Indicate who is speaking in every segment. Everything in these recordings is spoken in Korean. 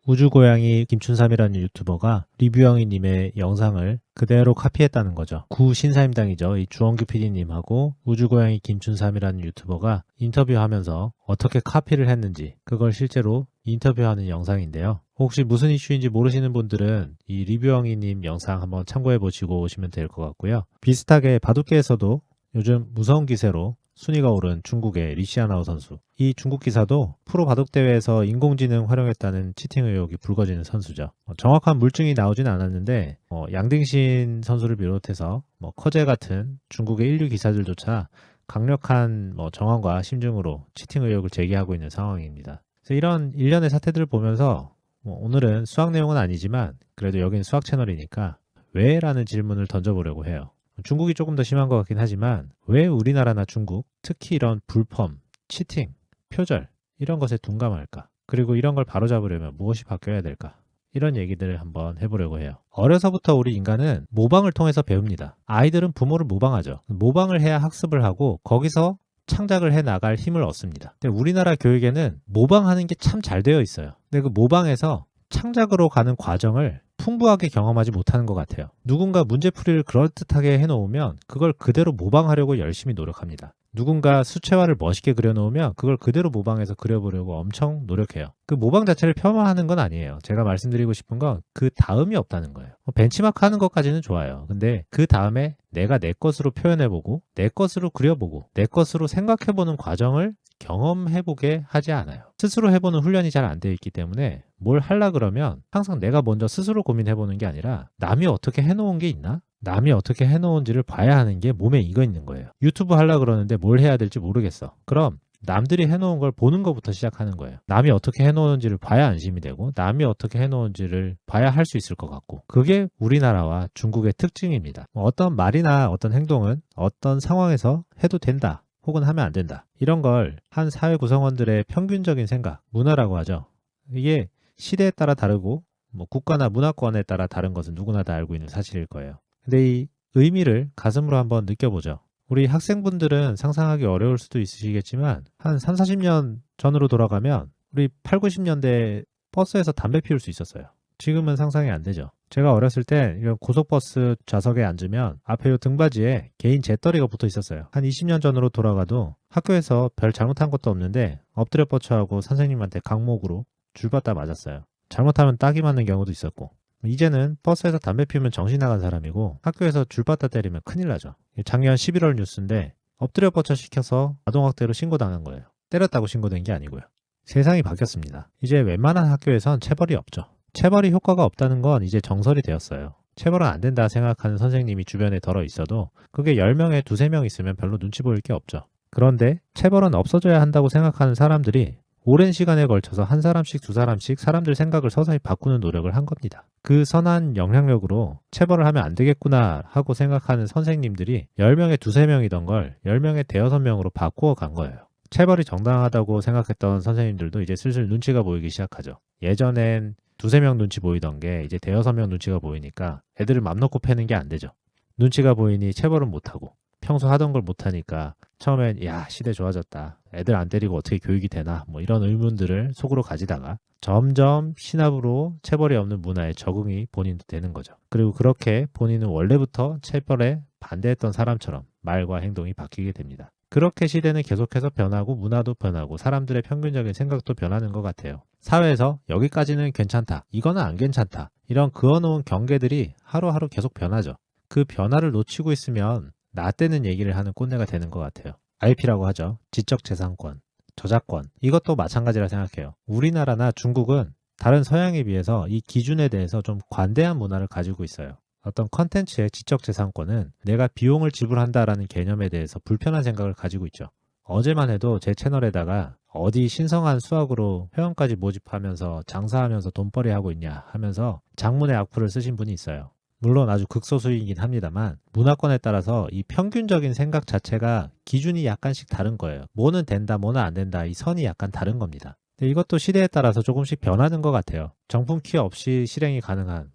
Speaker 1: 우주고양이 김춘삼이라는 유튜버가 리뷰영이님의 영상을 그대로 카피했다는 거죠. 구신사임당이죠. 이 주원규 PD님하고 우주고양이 김춘삼이라는 유튜버가 인터뷰하면서 어떻게 카피를 했는지 그걸 실제로 인터뷰하는 영상인데요. 혹시 무슨 이슈인지 모르시는 분들은 이 리뷰영이님 영상 한번 참고해 보시고 오시면 될 것 같고요. 비슷하게 바둑계에서도 요즘 무서운 기세로 순위가 오른 중국의 리시아나오 선수. 이 중국 기사도 프로 바둑대회에서 인공지능 활용했다는 치팅 의혹이 불거지는 선수죠. 정확한 물증이 나오진 않았는데 양딩신 선수를 비롯해서 커제 같은 중국의 인류 기사들조차 강력한 정황과 심증으로 치팅 의혹을 제기하고 있는 상황입니다. 그래서 이런 일련의 사태들을 보면서 오늘은 수학 내용은 아니지만 그래도 여긴 수학 채널이니까 왜? 라는 질문을 던져보려고 해요. 중국이 조금 더 심한 것 같긴 하지만 왜 우리나라나 중국, 특히 이런 불펌, 치팅, 표절 이런 것에 둔감할까? 그리고 이런 걸 바로잡으려면 무엇이 바뀌어야 될까? 이런 얘기들을 한번 해보려고 해요. 어려서부터 우리 인간은 모방을 통해서 배웁니다. 아이들은 부모를 모방하죠. 모방을 해야 학습을 하고 거기서 창작을 해 나갈 힘을 얻습니다. 근데 우리나라 교육에는 모방하는 게 참 잘 되어 있어요. 근데 그 모방에서 창작으로 가는 과정을 풍부하게 경험하지 못하는 것 같아요. 누군가 문제풀이를 그럴듯하게 해놓으면 그걸 그대로 모방하려고 열심히 노력합니다. 누군가 수채화를 멋있게 그려놓으면 그걸 그대로 모방해서 그려보려고 엄청 노력해요. 그 모방 자체를 폄하하는 건 아니에요. 제가 말씀드리고 싶은 건 그 다음이 없다는 거예요. 벤치마크 하는 것까지는 좋아요. 근데 그 다음에 내가 내 것으로 표현해보고 내 것으로 그려보고 내 것으로 생각해보는 과정을 경험해보게 하지 않아요. 스스로 해보는 훈련이 잘 안 돼 있기 때문에 뭘 하려 그러면 항상 내가 먼저 스스로 고민해보는 게 아니라 남이 어떻게 해놓은 게 있나? 남이 어떻게 해놓은지를 봐야 하는 게 몸에 익어 있는 거예요. 유튜브 하려 그러는데 뭘 해야 될지 모르겠어. 그럼 남들이 해놓은 걸 보는 것부터 시작하는 거예요. 남이 어떻게 해놓은지를 봐야 안심이 되고 남이 어떻게 해놓은지를 봐야 할 수 있을 것 같고 그게 우리나라와 중국의 특징입니다. 어떤 말이나 어떤 행동은 어떤 상황에서 해도 된다. 혹은 하면 안 된다. 이런 걸 한 사회 구성원들의 평균적인 생각, 문화라고 하죠. 이게 시대에 따라 다르고 국가나 문화권에 따라 다른 것은 누구나 다 알고 있는 사실일 거예요. 근데 이 의미를 가슴으로 한번 느껴보죠. 우리 학생분들은 상상하기 어려울 수도 있으시겠지만 한 3, 40년 전으로 돌아가면 우리 8, 90년대 버스에서 담배 피울 수 있었어요. 지금은 상상이 안 되죠. 제가 어렸을 때 이런 고속버스 좌석에 앉으면 앞에 요 등받이에 개인 재떨이가 붙어 있었어요. 한 20년 전으로 돌아가도 학교에서 별 잘못한 것도 없는데 엎드려 뻗쳐하고 선생님한테 강목으로 줄받다 맞았어요. 잘못하면 딱이 맞는 경우도 있었고 이제는 버스에서 담배 피우면 정신 나간 사람이고 학교에서 줄받다 때리면 큰일 나죠. 작년 11월 뉴스인데 엎드려 뻗쳐 시켜서 아동학대로 신고당한 거예요. 때렸다고 신고된 게 아니고요. 세상이 바뀌었습니다. 이제 웬만한 학교에선 체벌이 없죠. 체벌이 효과가 없다는 건 이제 정설이 되었어요. 체벌은 안 된다 생각하는 선생님이 주변에 덜어 있어도 그게 10명에 두세 명 있으면 별로 눈치 보일 게 없죠. 그런데 체벌은 없어져야 한다고 생각하는 사람들이 오랜 시간에 걸쳐서 한 사람씩 두 사람씩 사람들 생각을 서서히 바꾸는 노력을 한 겁니다. 그 선한 영향력으로 체벌을 하면 안 되겠구나 하고 생각하는 선생님들이 10명에 두세 명이던 걸 10명에 대여섯 명으로 바꾸어 간 거예요. 체벌이 정당하다고 생각했던 선생님들도 이제 슬슬 눈치가 보이기 시작하죠. 예전엔 두세 명 눈치 보이던 게 이제 대여섯 명 눈치가 보이니까 애들을 맘 놓고 패는 게 안 되죠. 눈치가 보이니 체벌은 못하고 평소 하던 걸 못하니까 처음엔 야 시대 좋아졌다. 애들 안 때리고 어떻게 교육이 되나 이런 의문들을 속으로 가지다가 점점 신압으로 체벌이 없는 문화에 적응이 본인도 되는 거죠. 그리고 그렇게 본인은 원래부터 체벌에 반대했던 사람처럼 말과 행동이 바뀌게 됩니다. 그렇게 시대는 계속해서 변하고 문화도 변하고 사람들의 평균적인 생각도 변하는 것 같아요. 사회에서 여기까지는 괜찮다, 이거는 안 괜찮다 이런 그어놓은 경계들이 하루하루 계속 변하죠. 그 변화를 놓치고 있으면 나 때는 얘기를 하는 꼰대가 되는 것 같아요. IP라고 하죠. 지적재산권, 저작권 이것도 마찬가지라 생각해요. 우리나라나 중국은 다른 서양에 비해서 이 기준에 대해서 좀 관대한 문화를 가지고 있어요. 어떤 컨텐츠의 지적재산권은 내가 비용을 지불한다라는 개념에 대해서 불편한 생각을 가지고 있죠. 어제만 해도 제 채널에다가 어디 신성한 수학으로 회원까지 모집하면서 장사하면서 돈벌이 하고 있냐 하면서 장문의 악플을 쓰신 분이 있어요. 물론 아주 극소수이긴 합니다만 문화권에 따라서 이 평균적인 생각 자체가 기준이 약간씩 다른 거예요. 뭐는 된다, 뭐는 안 된다 이 선이 약간 다른 겁니다. 근데 이것도 시대에 따라서 조금씩 변하는 것 같아요. 정품 키 없이 실행이 가능한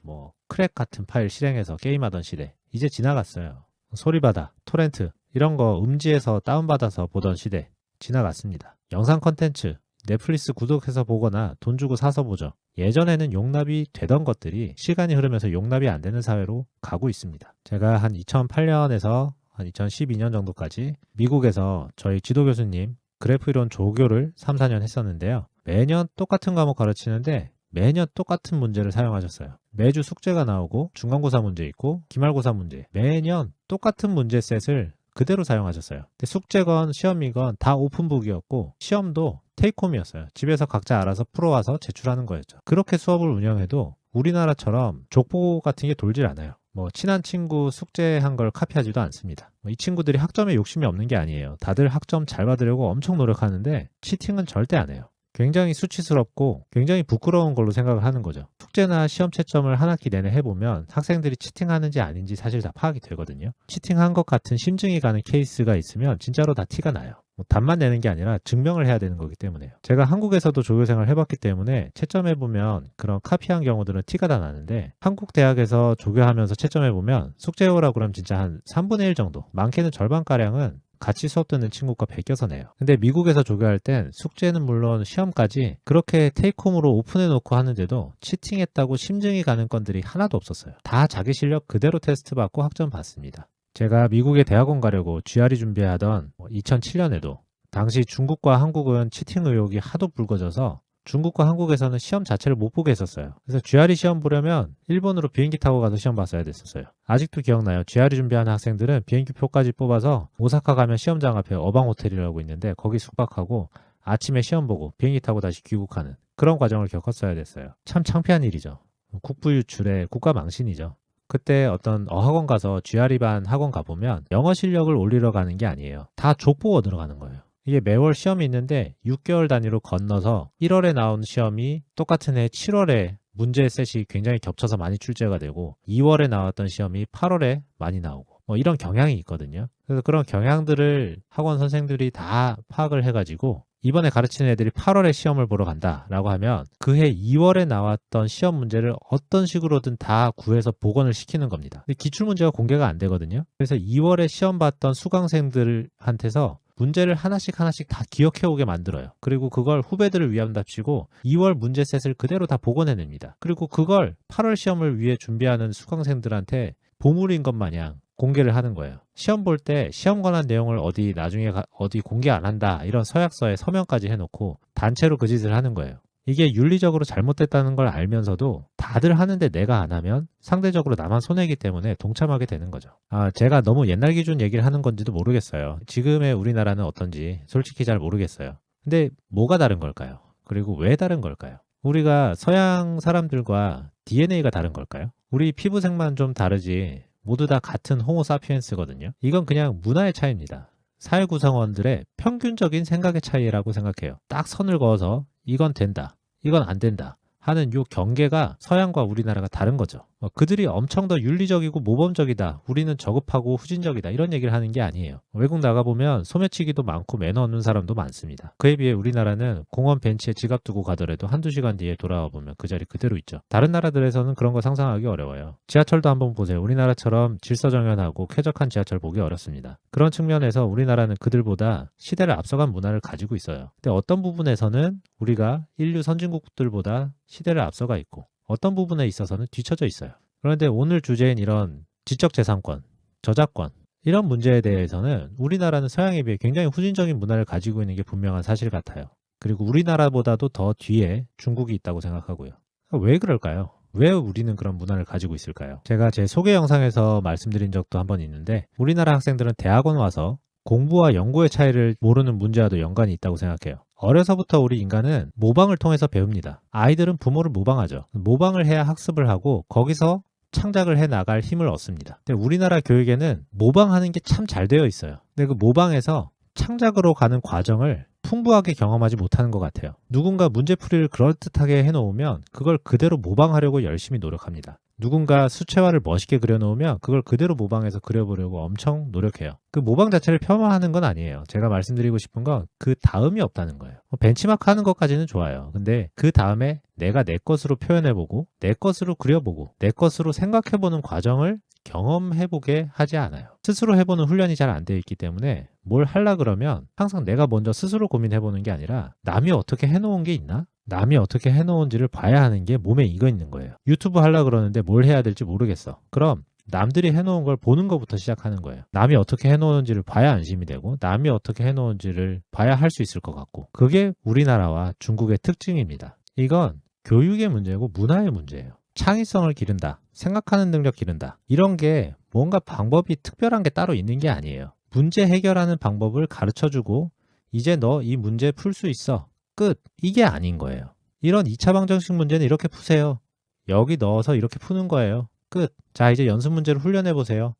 Speaker 1: 크랙 같은 파일 실행해서 게임하던 시대 이제 지나갔어요. 소리바다, 토렌트 이런 거 음지에서 다운받아서 보던 시대 지나갔습니다. 영상 컨텐츠 넷플릭스 구독해서 보거나 돈 주고 사서 보죠. 예전에는 용납이 되던 것들이 시간이 흐르면서 용납이 안 되는 사회로 가고 있습니다. 제가 한 2008년에서 한 2012년 정도까지 미국에서 저희 지도 교수님 그래프 이론 조교를 3, 4년 했었는데요. 매년 똑같은 과목 가르치는데 매년 똑같은 문제를 사용하셨어요. 매주 숙제가 나오고 중간고사 문제 있고 기말고사 문제, 매년 똑같은 문제 셋을 그대로 사용하셨어요. 근데 숙제건 시험이건 다 오픈북이었고 시험도 테이크홈이었어요. 집에서 각자 알아서 풀어와서 제출하는 거였죠. 그렇게 수업을 운영해도 우리나라처럼 족보 같은 게 돌질 않아요. 친한 친구 숙제한 걸 카피하지도 않습니다. 이 친구들이 학점에 욕심이 없는 게 아니에요. 다들 학점 잘 받으려고 엄청 노력하는데 치팅은 절대 안 해요. 굉장히 수치스럽고 굉장히 부끄러운 걸로 생각을 하는 거죠. 숙제나 시험 채점을 한 학기 내내 해보면 학생들이 치팅하는지 아닌지 사실 다 파악이 되거든요. 치팅한 것 같은 심증이 가는 케이스가 있으면 진짜로 다 티가 나요. 답만 내는 게 아니라 증명을 해야 되는 거기 때문에요. 제가 한국에서도 조교생활을 해봤기 때문에 채점해보면 그런 카피한 경우들은 티가 다 나는데 한국 대학에서 조교하면서 채점해보면 숙제해오라고 그러면 진짜 한 3분의 1 정도, 많게는 절반가량은 같이 수업 듣는 친구가 베껴서 내요. 근데 미국에서 조교할 땐 숙제는 물론 시험까지 그렇게 테이크홈으로 오픈해 놓고 하는데도 치팅했다고 심증이 가는 건들이 하나도 없었어요. 다 자기 실력 그대로 테스트 받고 학점 받습니다. 제가 미국에 대학원 가려고 GRE 준비하던 2007년에도 당시 중국과 한국은 치팅 의혹이 하도 불거져서 중국과 한국에서는 시험 자체를 못 보게 했었어요. 그래서 GRE 시험 보려면 일본으로 비행기 타고 가서 시험 봤어야 됐었어요. 아직도 기억나요. GRE 준비하는 학생들은 비행기 표까지 뽑아서 오사카 가면 시험장 앞에 어방호텔이라고 있는데 거기 숙박하고 아침에 시험 보고 비행기 타고 다시 귀국하는 그런 과정을 겪었어야 됐어요. 참 창피한 일이죠. 국부 유출에 국가 망신이죠. 그때 어떤 어학원 가서 GRE 반 학원 가보면 영어 실력을 올리러 가는 게 아니에요. 다 족보 얻으러 가는 거예요. 이게 매월 시험이 있는데 6개월 단위로 건너서 1월에 나온 시험이 똑같은 해 7월에 문제 셋이 굉장히 겹쳐서 많이 출제가 되고 2월에 나왔던 시험이 8월에 많이 나오고 이런 경향이 있거든요. 그래서 그런 경향들을 학원 선생들이 다 파악을 해가지고 이번에 가르치는 애들이 8월에 시험을 보러 간다라고 하면 그해 2월에 나왔던 시험 문제를 어떤 식으로든 다 구해서 복원을 시키는 겁니다. 근데 기출문제가 공개가 안 되거든요. 그래서 2월에 시험 봤던 수강생들한테서 문제를 하나씩 다 기억해 오게 만들어요. 그리고 그걸 후배들을 위한답시고 2월 문제 셋을 그대로 다 복원해냅니다. 그리고 그걸 8월 시험을 위해 준비하는 수강생들한테 보물인 것 마냥 공개를 하는 거예요. 시험 볼 때 시험 관한 내용을 나중에 어디 공개 안 한다 이런 서약서에 서명까지 해놓고 단체로 그 짓을 하는 거예요. 이게 윤리적으로 잘못됐다는 걸 알면서도 다들 하는데 내가 안 하면 상대적으로 나만 손해이기 때문에 동참하게 되는 거죠. 제가 너무 옛날 기준 얘기를 하는 건지도 모르겠어요. 지금의 우리나라는 어떤지 솔직히 잘 모르겠어요. 근데 뭐가 다른 걸까요? 그리고 왜 다른 걸까요? 우리가 서양 사람들과 DNA가 다른 걸까요? 우리 피부색만 좀 다르지 모두 다 같은 호모사피엔스거든요. 이건 그냥 문화의 차이입니다. 사회 구성원들의 평균적인 생각의 차이라고 생각해요. 딱 선을 그어서 이건 된다, 이건 안 된다 하는 요 경계가 서양과 우리나라가 다른 거죠. 그들이 엄청 더 윤리적이고 모범적이다, 우리는 저급하고 후진적이다 이런 얘기를 하는 게 아니에요. 외국 나가보면 소매치기도 많고 매너 없는 사람도 많습니다. 그에 비해 우리나라는 공원 벤치에 지갑 두고 가더라도 한두 시간 뒤에 돌아와 보면 그 자리 그대로 있죠. 다른 나라들에서는 그런 거 상상하기 어려워요. 지하철도 한번 보세요. 우리나라처럼 질서정연하고 쾌적한 지하철 보기 어렵습니다. 그런 측면에서 우리나라는 그들보다 시대를 앞서간 문화를 가지고 있어요. 근데 어떤 부분에서는 우리가 인류 선진국들보다 시대를 앞서가 있고 어떤 부분에 있어서는 뒤처져 있어요. 그런데 오늘 주제인 이런 지적재산권, 저작권 이런 문제에 대해서는 우리나라는 서양에 비해 굉장히 후진적인 문화를 가지고 있는 게 분명한 사실 같아요. 그리고 우리나라보다도 더 뒤에 중국이 있다고 생각하고요. 왜 그럴까요? 왜 우리는 그런 문화를 가지고 있을까요? 제가 제 소개 영상에서 말씀드린 적도 한번 있는데 우리나라 학생들은 대학원 와서 공부와 연구의 차이를 모르는 문제와도 연관이 있다고 생각해요. 어려서부터 우리 인간은 모방을 통해서 배웁니다. 아이들은 부모를 모방하죠. 모방을 해야 학습을 하고 거기서 창작을 해 나갈 힘을 얻습니다. 근데 우리나라 교육에는 모방하는 게 참 잘 되어 있어요. 근데 그 모방에서 창작으로 가는 과정을 풍부하게 경험하지 못하는 것 같아요. 누군가 문제풀이를 그럴듯하게 해놓으면 그걸 그대로 모방하려고 열심히 노력합니다. 누군가 수채화를 멋있게 그려놓으면 그걸 그대로 모방해서 그려보려고 엄청 노력해요. 그 모방 자체를 폄하하는 건 아니에요. 제가 말씀드리고 싶은 건 그 다음이 없다는 거예요. 벤치마크 하는 것까지는 좋아요. 근데 그 다음에 내가 내 것으로 표현해보고 내 것으로 그려보고 내 것으로 생각해보는 과정을 경험해보게 하지 않아요. 스스로 해보는 훈련이 잘 안 돼 있기 때문에 뭘 하려 그러면 항상 내가 먼저 스스로 고민해보는 게 아니라 남이 어떻게 해놓은 게 있나? 남이 어떻게 해놓은지를 봐야 하는 게 몸에 익어 있는 거예요. 유튜브 하려 그러는데 뭘 해야 될지 모르겠어. 그럼 남들이 해놓은 걸 보는 것부터 시작하는 거예요. 남이 어떻게 해놓은지를 봐야 안심이 되고 남이 어떻게 해놓은지를 봐야 할 수 있을 것 같고, 그게 우리나라와 중국의 특징입니다. 이건 교육의 문제고 문화의 문제예요. 창의성을 기른다, 생각하는 능력 기른다, 이런 게 뭔가 방법이 특별한 게 따로 있는 게 아니에요. 문제 해결하는 방법을 가르쳐주고 이제 너 이 문제 풀 수 있어, 끝, 이게 아닌 거예요. 이런 2차 방정식 문제는 이렇게 푸세요, 여기 넣어서 이렇게 푸는 거예요, 끝. 자, 이제 연습 문제를 훈련해 보세요,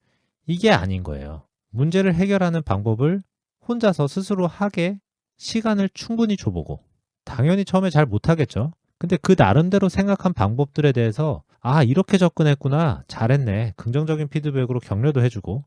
Speaker 1: 이게 아닌 거예요. 문제를 해결하는 방법을 혼자서 스스로 하게 시간을 충분히 줘보고, 당연히 처음에 잘 못하겠죠. 근데 그 나름대로 생각한 방법들에 대해서 아, 이렇게 접근했구나, 잘했네, 긍정적인 피드백으로 격려도 해주고,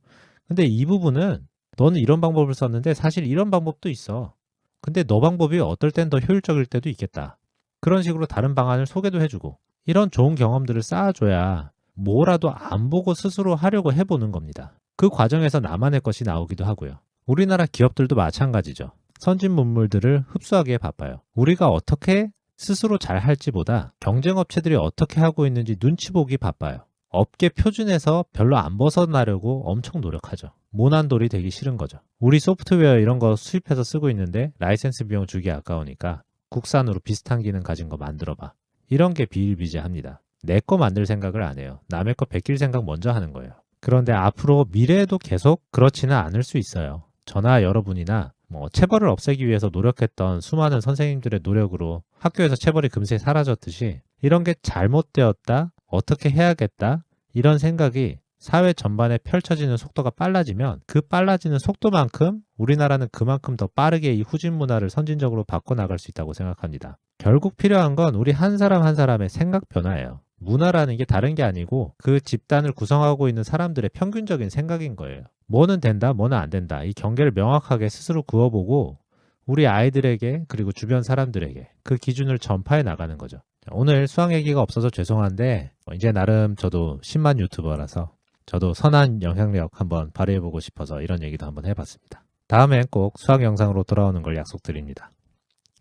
Speaker 1: 근데 이 부분은 너는 이런 방법을 썼는데 사실 이런 방법도 있어, 근데 너 방법이 어떨 땐 더 효율적일 때도 있겠다, 그런 식으로 다른 방안을 소개도 해주고, 이런 좋은 경험들을 쌓아줘야 뭐라도 안 보고 스스로 하려고 해보는 겁니다. 그 과정에서 나만의 것이 나오기도 하고요. 우리나라 기업들도 마찬가지죠. 선진 문물들을 흡수하기에 바빠요. 우리가 어떻게 스스로 잘 할지보다 경쟁업체들이 어떻게 하고 있는지 눈치 보기 바빠요. 업계 표준에서 별로 안 벗어나려고 엄청 노력하죠. 모난돌이 되기 싫은 거죠. 우리 소프트웨어 이런 거 수입해서 쓰고 있는데 라이센스 비용 주기 아까우니까 국산으로 비슷한 기능 가진 거 만들어봐, 이런 게 비일비재합니다. 내 거 만들 생각을 안 해요. 남의 거 베낄 생각 먼저 하는 거예요. 그런데 앞으로 미래에도 계속 그렇지는 않을 수 있어요. 저나 여러분이나 체벌을 없애기 위해서 노력했던 수많은 선생님들의 노력으로 학교에서 체벌이 금세 사라졌듯이, 이런 게 잘못되었다, 어떻게 해야겠다, 이런 생각이 사회 전반에 펼쳐지는 속도가 빨라지면 그 빨라지는 속도만큼 우리나라는 그만큼 더 빠르게 이 후진 문화를 선진적으로 바꿔나갈 수 있다고 생각합니다. 결국 필요한 건 우리 한 사람 한 사람의 생각 변화예요. 문화라는 게 다른 게 아니고 그 집단을 구성하고 있는 사람들의 평균적인 생각인 거예요. 뭐는 된다, 뭐는 안 된다, 이 경계를 명확하게 스스로 그어보고 우리 아이들에게 그리고 주변 사람들에게 그 기준을 전파해 나가는 거죠. 오늘 수학 얘기가 없어서 죄송한데 이제 나름 저도 10만 유튜버라서 저도 선한 영향력 한번 발휘해보고 싶어서 이런 얘기도 한번 해봤습니다. 다음엔 꼭 수학 영상으로 돌아오는 걸 약속드립니다.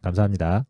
Speaker 1: 감사합니다.